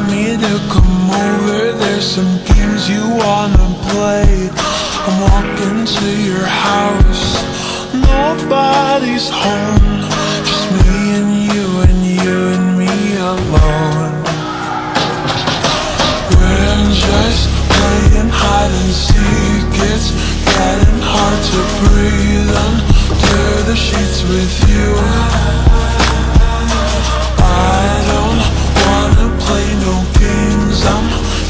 want me to come over? There's some games you wanna play. I'm walking to your house, nobody's home, just me and you and me alone. We're just playing hide and seek. It's getting hard to breathe under the sheets with you. I don't wanna play no games. I'm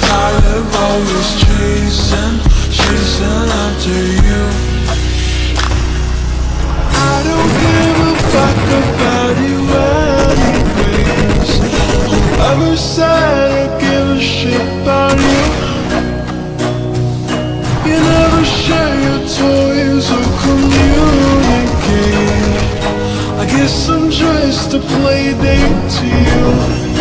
tired of always chasing after you. I don't give a fuck about you anyways. Whoever said I give a shit about you? You never share your toys or communicate. I guess I'm just a play date to you.